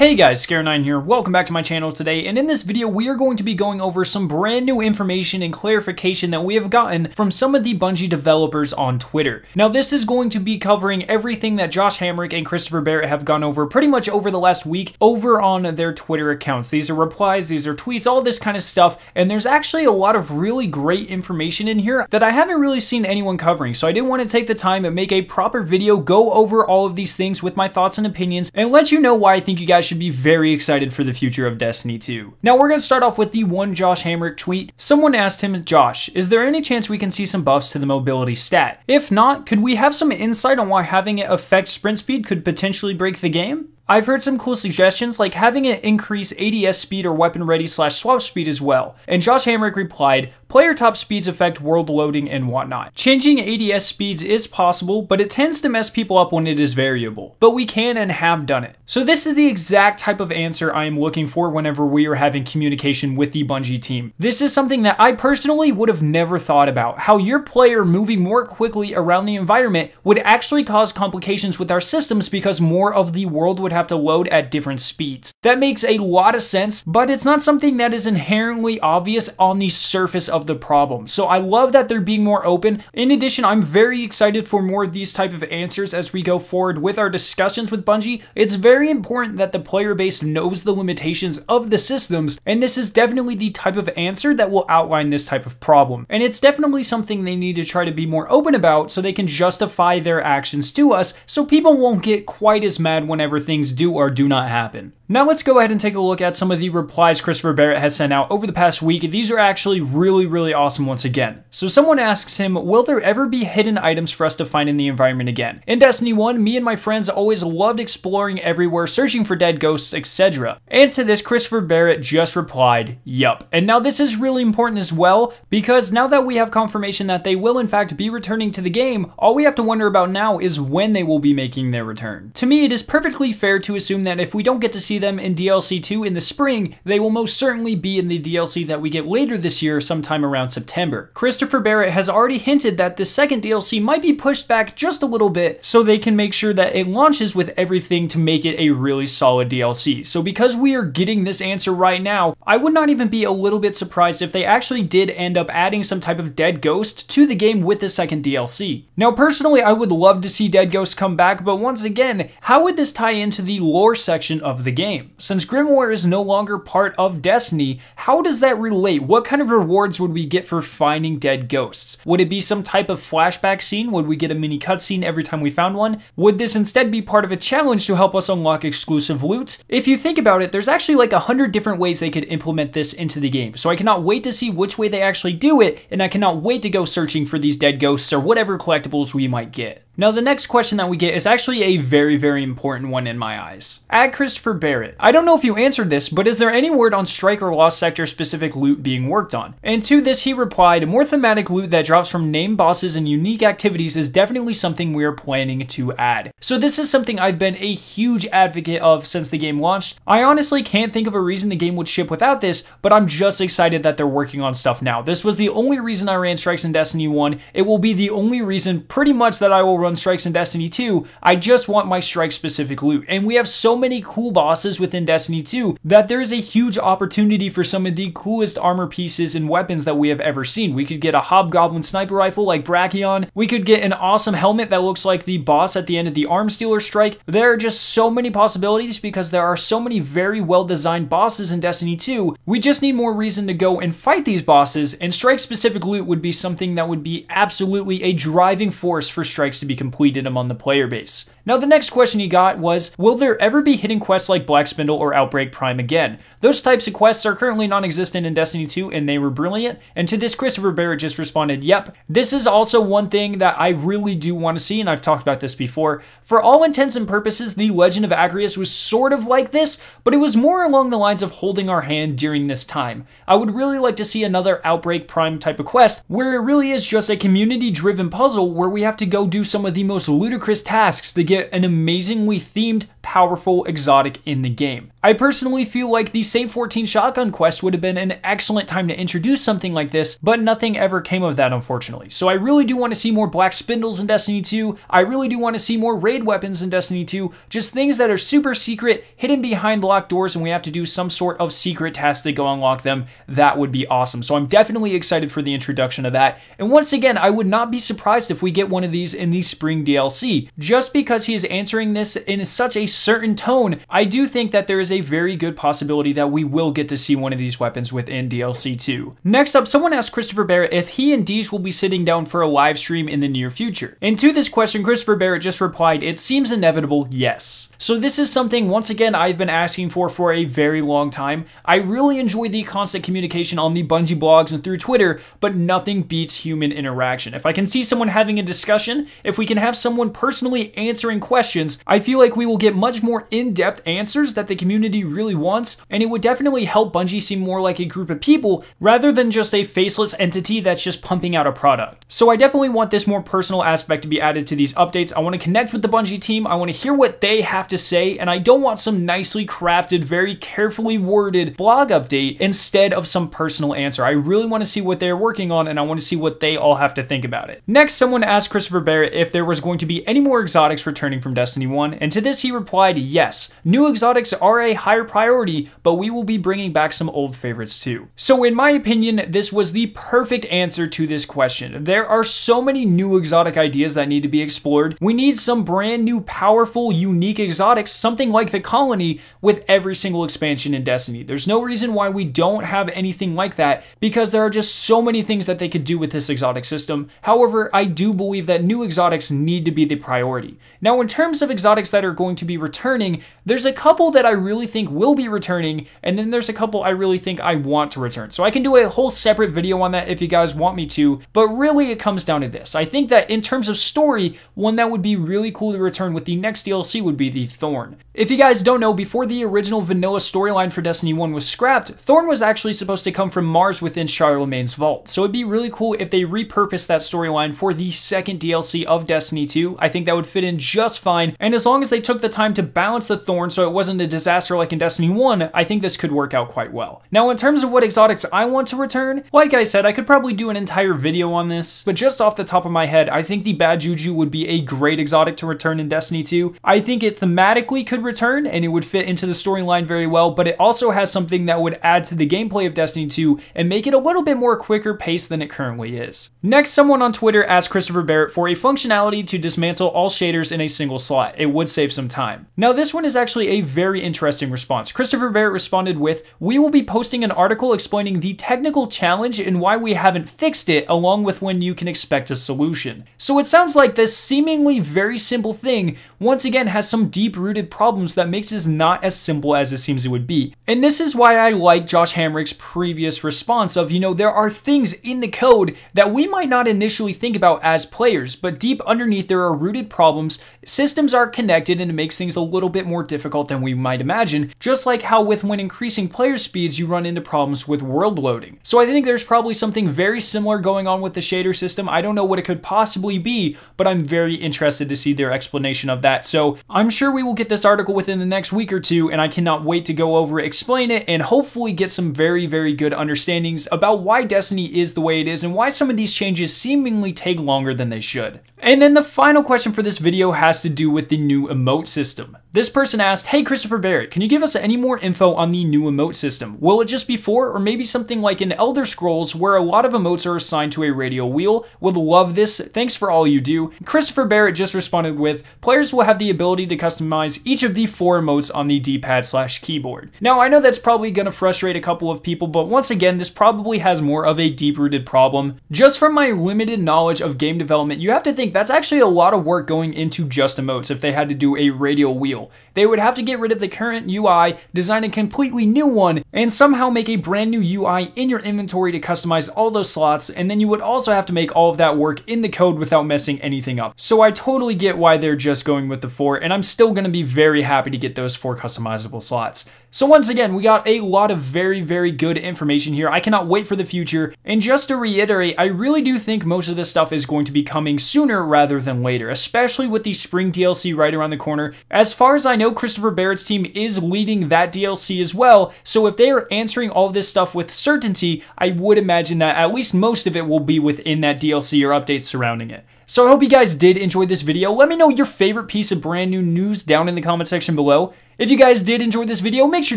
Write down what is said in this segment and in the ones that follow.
Hey guys, Scare9 here, welcome back to my channel today, and in this video we are going to be going over some brand new information and clarification that we have gotten from some of the Bungie developers on Twitter. Now this is going to be covering everything that Josh Hamrick and Christopher Barrett have gone over pretty much over the last week over on their Twitter accounts. These are replies, these are tweets, all this kind of stuff, and there's actually a lot of really great information in here that I haven't really seen anyone covering, so I did want to take the time and make a proper video, go over all of these things with my thoughts and opinions, and let you know why I think you guys should be very excited for the future of Destiny 2. Now we're going to start off with the one Josh Hamrick tweet. Someone asked him, Josh, is there any chance we can see some buffs to the mobility stat? If not, could we have some insight on why having it affect sprint speed could potentially break the game? I've heard some cool suggestions like having it increase ADS speed or weapon ready / swap speed as well. And Josh Hamrick replied, player top speeds affect world loading and whatnot. Changing ADS speeds is possible, but it tends to mess people up when it is variable. But we can and have done it. So this is the exact type of answer I am looking for whenever we are having communication with the Bungie team. This is something that I personally would have never thought about. How your player moving more quickly around the environment would actually cause complications with our systems because more of the world would have to load at different speeds. That makes a lot of sense, but it's not something that is inherently obvious on the surface of the problem. So I love that they're being more open. In addition, I'm very excited for more of these type of answers as we go forward with our discussions with Bungie. It's very important that the player base knows the limitations of the systems, and this is definitely the type of answer that will outline this type of problem. And it's definitely something they need to try to be more open about so they can justify their actions to us so people won't get quite as mad whenever things do or do not happen. Now let's go ahead and take a look at some of the replies Christopher Barrett has sent out over the past week. These are actually really awesome once again. So someone asks him, will there ever be hidden items for us to find in the environment again? In Destiny 1, me and my friends always loved exploring everywhere, searching for dead ghosts, etc. And to this, Christopher Barrett just replied, yup. And now this is really important as well, because now that we have confirmation that they will in fact be returning to the game, all we have to wonder about now is when they will be making their return. To me, it is perfectly fair to assume that if we don't get to see them in DLC 2 in the spring, they will most certainly be in the DLC that we get later this year sometime around September. Christopher Barrett has already hinted that the second DLC might be pushed back just a little bit so they can make sure that it launches with everything to make it a really solid DLC. So because we are getting this answer right now, I would not even be a little bit surprised if they actually did end up adding some type of dead ghost to the game with the second DLC. Now personally, I would love to see dead ghosts come back, but once again, how would this tie into the lore section of the game? Since Grimoire is no longer part of Destiny, how does that relate? What kind of rewards would we get for finding dead ghosts? Would it be some type of flashback scene? Would we get a mini cutscene every time we found one? Would this instead be part of a challenge to help us unlock exclusive loot? If you think about it, there's actually like 100 different ways they could implement this into the game. So I cannot wait to see which way they actually do it, and I cannot wait to go searching for these dead ghosts or whatever collectibles we might get. Now the next question that we get is actually a very important one in my eyes. At Christopher Barrett, I don't know if you answered this, but is there any word on Strike or Lost Sector specific loot being worked on? And to this he replied, more thematic loot that drops from named bosses and unique activities is definitely something we are planning to add. So this is something I've been a huge advocate of since the game launched. I honestly can't think of a reason the game would ship without this, but I'm just excited that they're working on stuff now. This was the only reason I ran Strikes in Destiny 1. It will be the only reason pretty much that I will run Strikes in Destiny 2. I just want my strike specific loot, and we have so many cool bosses within Destiny 2 that there is a huge opportunity for some of the coolest armor pieces and weapons that we have ever seen. We could get a hobgoblin sniper rifle like Brachion. We could get an awesome helmet that looks like the boss at the end of the Armstealer strike. There are just so many possibilities because there are so many very well designed bosses in Destiny 2. We just need more reason to go and fight these bosses, and strike specific loot would be something that would be absolutely a driving force for strikes to be completed among the player base. Now the next question he got was, will there ever be hidden quests like Black Spindle or Outbreak Prime again? Those types of quests are currently non-existent in Destiny 2 and they were brilliant, and to this Christopher Barrett just responded, yep. This is also one thing that I really do want to see, and I've talked about this before. For all intents and purposes, the Legend of Agrias was sort of like this, but it was more along the lines of holding our hand during this time. I would really like to see another Outbreak Prime type of quest where it really is just a community driven puzzle where we have to go do some some of the most ludicrous tasks to get an amazingly themed, powerful exotic in the game. I personally feel like the Saint 14 Shotgun quest would have been an excellent time to introduce something like this, but nothing ever came of that, unfortunately. So I really do want to see more black spindles in Destiny 2. I really do want to see more raid weapons in Destiny 2. Just things that are super secret, hidden behind locked doors, and we have to do some sort of secret task to go unlock them. That would be awesome. So I'm definitely excited for the introduction of that. And once again, I would not be surprised if we get one of these in the spring DLC. Just because he is answering this in such a certain tone, I do think that there is a very good possibility that we will get to see one of these weapons within DLC 2. Next up, someone asked Christopher Barrett if he and Deej will be sitting down for a live stream in the near future. And to this question, Christopher Barrett just replied, "It seems inevitable, yes." So this is something, once again, I've been asking for a very long time. I really enjoy the constant communication on the Bungie blogs and through Twitter, but nothing beats human interaction. If I can see someone having a discussion, if we can have someone personally answering questions, I feel like we will get much more in-depth answers that the community really wants, and it would definitely help Bungie seem more like a group of people rather than just a faceless entity that's just pumping out a product. So I definitely want this more personal aspect to be added to these updates. I want to connect with the Bungie team. I want to hear what they have to say, and I don't want some nicely crafted, very carefully worded blog update instead of some personal answer. I really want to see what they're working on, and I want to see what they all have to think about it. Next, someone asked Christopher Barrett if there was going to be any more exotics returning from Destiny 1, and to this he replied, yes. New exotics are a higher priority, but we will be bringing back some old favorites too. So in my opinion, this was the perfect answer to this question. There are so many new exotic ideas that need to be explored. We need some brand new, powerful, unique exotics, something like the Colony, with every single expansion in Destiny. There's no reason why we don't have anything like that, because there are just so many things that they could do with this exotic system. However, I do believe that new exotics need to be the priority. Now, in terms of exotics that are going to be returning, there's a couple that I really think will be returning, and then there's a couple I really think I want to return. So I can do a whole separate video on that if you guys want me to, but really it comes down to this. I think that in terms of story, one that would be really cool to return with the next DLC would be the Thorn. If you guys don't know, before the original vanilla storyline for Destiny 1 was scrapped, Thorn was actually supposed to come from Mars within Charlemagne's vault. So it'd be really cool if they repurposed that storyline for the second DLC of Destiny 2. I think that would fit in just fine, and as long as they took the time to balance the Thorn so it wasn't a disaster like in Destiny 1, I think this could work out quite well. Now, in terms of what exotics I want to return, like I said, I could probably do an entire video on this, but just off the top of my head, I think the Bad Juju would be a great exotic to return in Destiny 2. I think it thematically could return, and it would fit into the storyline very well, but it also has something that would add to the gameplay of Destiny 2 and make it a little bit more quicker paced than it currently is. Next, someone on Twitter asked Christopher Barrett for a functionality to dismantle all shaders in a single slot. It would save some time. Now, this one is actually a very interesting response. Christopher Barrett responded with, "We will be posting an article explaining the technical challenge and why we haven't fixed it, along with when you can expect a solution." So it sounds like this seemingly very simple thing, once again, has some deep-rooted problems that makes it not as simple as it seems it would be. And this is why I like Josh Hamrick's previous response of, there are things in the code that we might not initially think about as players, but deep underneath there are rooted problems. Systems are connected, and it makes things a little bit more difficult than we might imagine, just like how when increasing player speeds you run into problems with world loading. So I think there's probably something very similar going on with the shader system. I don't know what it could possibly be, but I'm very interested to see their explanation of that. So I'm sure we will get this article within the next week or two, and I cannot wait to go over it, explain it, and hopefully get some very, very good understandings about why Destiny is the way it is and why some of these changes seemingly take longer than they should. And then the final question for this video has to do with the new emote system. This person asked, "Hey Christopher Barrett, can you give us any more info on the new emote system? Will it just be 4 or maybe something like in Elder Scrolls where a lot of emotes are assigned to a radial wheel? Would love this. Thanks for all you do." Christopher Barrett just responded with, "Players will have the ability to customize each of the 4 emotes on the D-pad/keyboard." Now I know that's probably going to frustrate a couple of people, but once again, this probably has more of a deep-rooted problem. Just from my limited knowledge of game development, you have to think that's actually a lot of work going into just emotes if they had to do a radial wheel. They would have to get rid of the current UI, design a completely new one, and somehow make a brand new UI in your inventory to customize all those slots, and then you would also have to make all of that work in the code without messing anything up. So I totally get why they're just going with the 4, and I'm still going to be very happy to get those 4 customizable slots. So once again, we got a lot of very, very good information here. I cannot wait for the future, and just to reiterate, I really do think most of this stuff is going to be coming sooner sooner rather than later, especially with the spring DLC right around the corner. As far as I know, Christopher Barrett's team is leading that DLC as well, so if they are answering all of this stuff with certainty, I would imagine that at least most of it will be within that DLC or updates surrounding it. So I hope you guys did enjoy this video. Let me know your favorite piece of brand new news down in the comment section below. If you guys did enjoy this video, make sure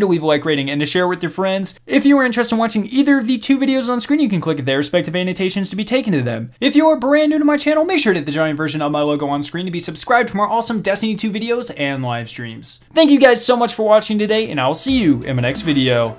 to leave a like rating and to share it with your friends. If you are interested in watching either of the two videos on screen, you can click their respective annotations to be taken to them. If you are brand new to my channel, make sure to hit the giant version of my logo on screen to be subscribed for more awesome Destiny 2 videos and live streams. Thank you guys so much for watching today, and I'll see you in my next video.